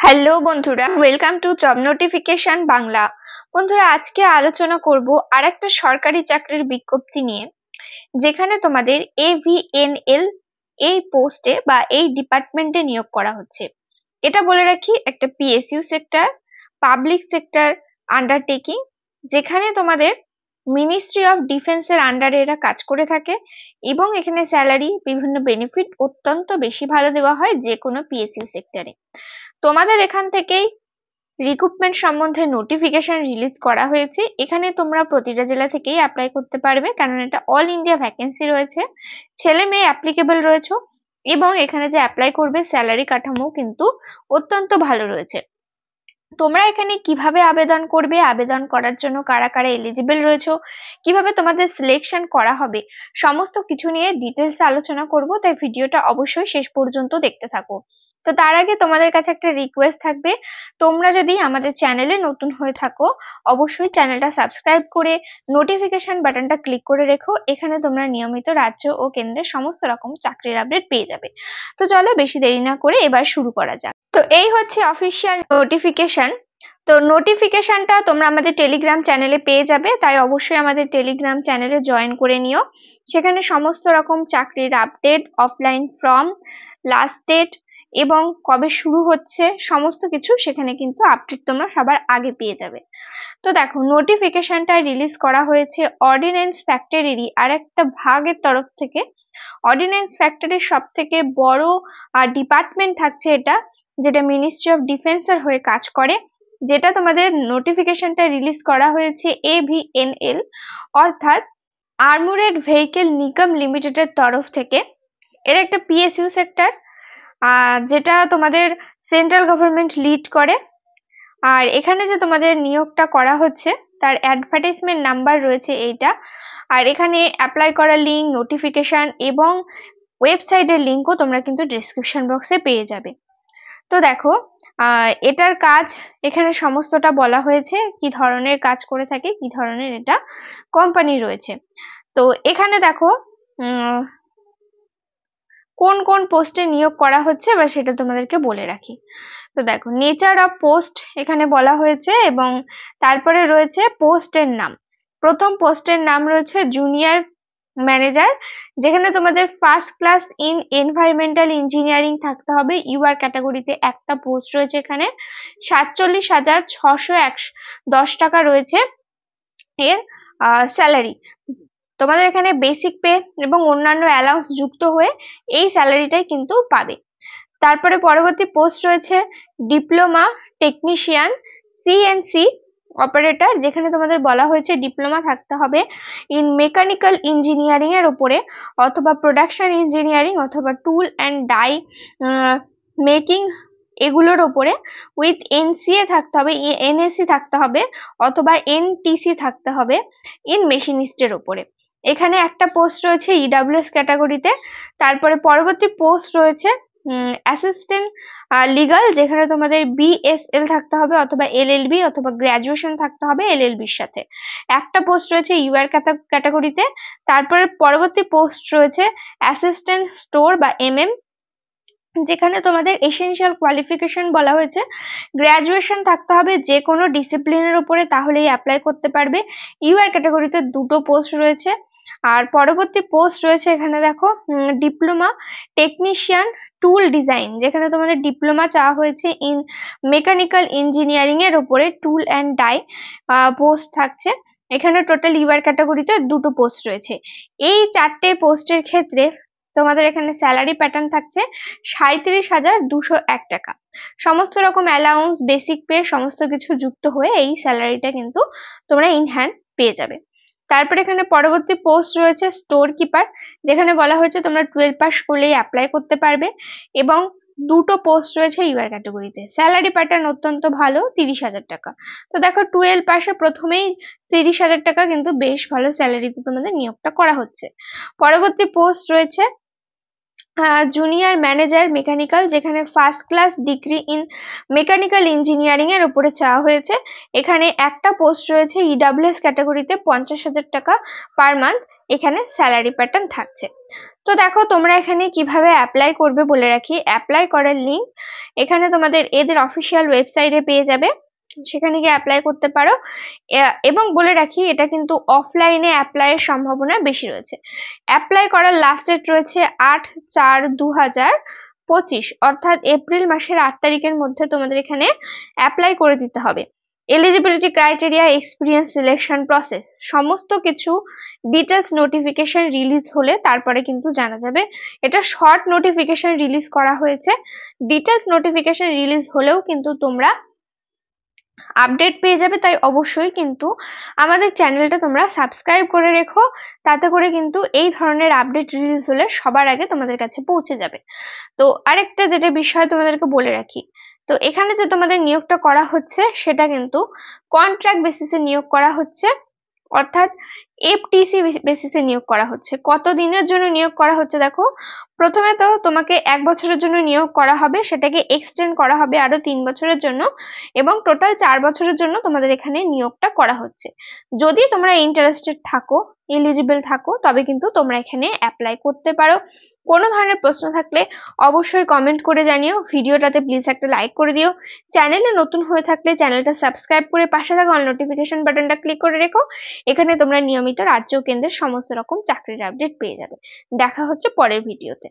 Hello বন্ধুরা, welcome to job notification Bangla. বন্ধুরা, আজকে আলোচনা করব আরেকটা সরকারি চাকরির বিজ্ঞপ্তি নিয়ে, যেখানে তোমাদের AVNL এই পোস্টে বা এই ডিপার্টমেন্টে নিয়োগ করা হচ্ছে। এটা বলে রাখি, একটা PSU sector, public sector undertaking, যেখানে তোমাদের মিনিস্ট্রি অফ ডিফেন্সের আন্ডারে এরা কাজ করে থাকে এবং এখানে স্যালারি, বিভিন্ন বেনিফিট অত্যন্ত বেশি ভালো দেওয়া হয় যে কোনো PSU সেক্টরে। তোমাদের এখান থেকেই রিক্রুটমেন্ট সম্বন্ধে নোটিফিকেশন রিলিজ করা হয়েছে। এখানে তোমরা প্রতিটা জেলা থেকেই অ্যাপ্লাই করতে পারবে, কারণ এটা অল ইন্ডিয়া ভ্যাকেন্সি রয়েছে, ছেলে মেয়ে অ্যাপ্লিকেবল রয়েছে এবং এখানে যে অ্যাপ্লাই করবে স্যালারি কাঠামো কিন্তু অত্যন্ত ভালো রয়েছে। তোমরা এখানে কিভাবে আবেদন করবে, আবেদন করার জন্য কারা কারা এলিজিবল রয়েছে, কিভাবে তোমাদের সিলেকশন করা হবে, সমস্ত কিছু নিয়ে ডিটেলস আলোচনা করব, তাই ভিডিওটা অবশ্যই শেষ পর্যন্ত দেখতে থাকো। তো তার আগে তোমাদের কাছে একটা রিকোয়েস্ট থাকবে, তোমরা যদি আমাদের চ্যানেলে নতুন হয়ে থাকো অবশ্যই চ্যানেলটা সাবস্ক্রাইব করে নোটিফিকেশন বাটনটা ক্লিক করে রেখো। এখানে তোমরা নিয়মিত রাজ্য ও কেন্দ্রের সমস্ত রকম চাকরির আপডেট পেয়ে যাবে। তো চলো বেশি দেরি না করে এবার শুরু করা যাক। তো এই হচ্ছে অফিসিয়াল নোটিফিকেশন। তো নোটিফিকেশনটা তোমরা আমাদের টেলিগ্রাম চ্যানেলে পেয়ে যাবে, তাই অবশ্যই আমাদের টেলিগ্রাম চ্যানেলে জয়েন করে নিও। সেখানে সমস্ত রকম চাকরির update, offline form, last date এবং কবে শুরু হচ্ছে সমস্ত কিছু সেখানে কিন্তু আপডেট তোমরা সবার আগে পেয়ে যাবে। তো দেখো, নোটিফিকেশনটা রিলিজ করা হয়েছে অর্ডিন্যান্স ফ্যাক্টরিরই আর একটা ভাগের তরফ থেকে। অর্ডিন্যান্স ফ্যাক্টরির সব থেকে বড় ডিপার্টমেন্ট থাকছে এটা, যেটা মিনিস্ট্রি অফ ডিফেন্সের হয়ে কাজ করে, যেটা তোমাদের নোটিফিকেশনটা রিলিজ করা হয়েছে AVNL অর্থাৎ আর্মোরেড ভেহিকেল নিগম লিমিটেডের তরফ থেকে। এর একটা PSU সেক্টর, যেটা তোমাদের সেন্ট্রাল গভর্নমেন্ট লিড করে। আর এখানে যে তোমাদের নিয়োগটা করা হচ্ছে তার অ্যাডভার্টাইজমেন্ট নাম্বার রয়েছে এইটা, আর এখানে অ্যাপ্লাই করার লিঙ্ক, নোটিফিকেশন এবং ওয়েবসাইটের লিঙ্কও তোমরা কিন্তু ডেসক্রিপশন বক্সে পেয়ে যাবে। তো দেখো, এটার কাজ এখানে সমস্তটা বলা হয়েছে, কি ধরনের কাজ করে থাকে, কি ধরনের এটা কোম্পানি রয়েছে। তো এখানে দেখো কোন কোন পোস্টে নিয়োগ করা হচ্ছে বা সেটা তোমাদেরকে বলে রাখি। তো দেখো, নেচার অফ পোস্ট এখানে বলা হয়েছে এবং তারপরে রয়েছে পোস্টের নাম। প্রথম পোস্টের নাম রয়েছে জুনিয়র ম্যানেজার, যেখানে তোমাদের first class in environmental engineering থাকতে হবে। ইউআর ক্যাটাগরিতে একটা পোস্ট রয়েছে, এখানে 47,610 টাকা রয়েছে এর স্যালারি। তোমাদের এখানে বেসিক পে এবং অন্যান্য অ্যালাউন্স যুক্ত হয়ে এই স্যালারিটাই কিন্তু পাবে। তারপরে পরবর্তী পোস্ট রয়েছে ডিপ্লোমা টেকনিশিয়ান CNC অপারেটর, যেখানে তোমাদের বলা হয়েছে ডিপ্লোমা থাকতে হবে ইন মেকানিক্যাল ইঞ্জিনিয়ারিং এর উপরে, অথবা প্রোডাকশন ইঞ্জিনিয়ারিং, অথবা টুল অ্যান্ড ডাই মেকিং এগুলোর উপরে, উইথ NCA থাকতে হবে, NSC থাকতে হবে, অথবা NTC থাকতে হবে ইন মেশিনিস্টের উপরে। এখানে একটা পোস্ট রয়েছে EWS ক্যাটাগরিতে। তারপরে পরবর্তী পোস্ট রয়েছে অ্যাসিস্ট্যান্ট লিগাল, যেখানে তোমাদের BSL থাকতে হবে, অথবা LLB, অথবা গ্র্যাজুয়েশন থাকতে হবে LLB এর সাথে। একটা পোস্ট রয়েছে UR ক্যাটাগরিতে। তারপরে পরবর্তী পোস্ট রয়েছে অ্যাসিস্ট্যান্ট স্টোর বা MM, যেখানে তোমাদের এসেনশিয়াল কোয়ালিফিকেশন বলা হয়েছে গ্র্যাজুয়েশন থাকতে হবে যে কোনো ডিসিপ্লিনের উপরে, তাহলেই অ্যাপ্লাই করতে পারবে। UR ক্যাটাগরিতে দুটো পোস্ট রয়েছে। আর পরবর্তী পোস্ট রয়েছে এখানে দেখো ডিপ্লোমা টেকনিশিয়ান টুল ডিজাইন, যেখানে তোমাদের ডিপ্লোমা চাওয়া হয়েছে ইন মেকানিক্যাল ইঞ্জিনিয়ারিং এর উপরে, টুল অ্যান্ড ডাই পোস্ট থাকছে। এখানে টোটাল UR ক্যাটাগরিতে দুটো পোস্ট রয়েছে। এই চারটে পোস্টের ক্ষেত্রে তোমাদের এখানে স্যালারি প্যাটার্ন থাকছে 37,201 টাকা। সমস্ত রকম অ্যালাউন্স, বেসিক পে সমস্ত কিছু যুক্ত হয়ে এই স্যালারিটা কিন্তু তোমরা ইন হ্যান্ড পেয়ে যাবে। তারপরে এখানে পরবর্তী পোস্ট রয়েছে স্টোর কিপার, যেখানে বলা হয়েছে তোমরা 12 পাস করলেই অ্যাপ্লাই করতে পারবে, এবং দুটো পোস্ট রয়েছে UR ক্যাটাগরিতে। স্যালারি প্যাটার্ন অত্যন্ত ভালো, 30,000 টাকা। তো দেখো, 12 পাসে প্রথমেই 30,000 টাকা কিন্তু বেশ ভালো স্যালারিতে তোমাদের নিয়োগটা করা হচ্ছে। পরবর্তী পোস্ট রয়েছে জুনিয়র ম্যানেজার মেকানিক্যাল, যেখানে first class degree in mechanical engineering এর উপরে চাওয়া হয়েছে। এখানে একটা পোস্ট রয়েছে EWS ক্যাটাগরিতে, 50,000 টাকা পার মান্থ। এখানে স্যালারি প্যাটার্ন থাকছে। তো দেখো তোমরা এখানে কিভাবে অ্যাপ্লাই করবে বলে রাখি। অ্যাপ্লাই করার লিঙ্ক এখানে তোমাদের এদের অফিসিয়াল ওয়েবসাইটে পেয়ে যাবে, সেখানে গিয়ে অ্যাপ্লাই করতে পারো। এবং বলে রাখি এটা কিন্তু অফলাইনে অ্যাপ্লাইয়ের সম্ভাবনা বেশি রয়েছে। অ্যাপ্লাই করার লাস্ট ডেট রয়েছে 8/4/2025, অর্থাৎ এপ্রিল মাসের 8 তারিখের মধ্যে তোমাদের এখানে অ্যাপ্লাই করে দিতে হবে। Eligibility criteria, experience, selection process সমস্ত কিছু ডিটেলস নোটিফিকেশন রিলিজ হলে তারপরে কিন্তু জানা যাবে। এটা শর্ট নোটিফিকেশন রিলিজ করা হয়েছে, ডিটেলস নোটিফিকেশন রিলিজ হলেও কিন্তু তোমরা আপডেট পেয়ে যাবে। তাই অবশ্যই কিন্তু আমাদের চ্যানেলটা তোমরা সাবস্ক্রাইব করে রেখো, তাতে করে কিন্তু এই ধরনের আপডেট রিলিজ হলে সবার আগে তোমাদের কাছে পৌঁছে যাবে। তো আরেকটা যেটা বিষয় তোমাদেরকে বলে রাখি, তো এখানে যে তোমাদের নিয়োগটা করা হচ্ছে সেটা কিন্তু কন্ট্রাক্ট বেসিসে নিয়োগ করা হচ্ছে, অর্থাৎ এফটিসি বেসিসে নিয়োগ করা হচ্ছে। কত দিনের জন্য নিয়োগ করা হচ্ছে দেখো, প্রথমে তো তোমাকে 1 বছরের জন্য নিয়োগ করা হবে, সেটাকে এক্সটেন্ড করা হবে আরো 3 বছরের জন্য, এবং টোটাল 4 বছরের জন্য তোমাদের এখানে নিয়োগটা করা হচ্ছে। যদি তোমরা ইন্টারেস্টেড থাকো, এলিজিবল থাকো, তবে কিন্তু তোমরা এখানে অ্যাপ্লাই করতে পারো। কোনো ধরনের প্রশ্ন থাকলে অবশ্যই কমেন্ট করে জানিও, ভিডিওটাতে প্লিজ একটা লাইক করে দিও। চ্যানেলে নতুন হয়ে থাকলে চ্যানেলটা সাবস্ক্রাইব করে পাশে থাকা অল নোটিফিকেশন বাটনটা ক্লিক করে রেখো। এখানে তোমরা নিয়মিত রাজ্য ও কেন্দ্রের সমস্ত রকম চাকরির আপডেট পেয়ে যাবে। দেখা হচ্ছে পরের ভিডিওতে।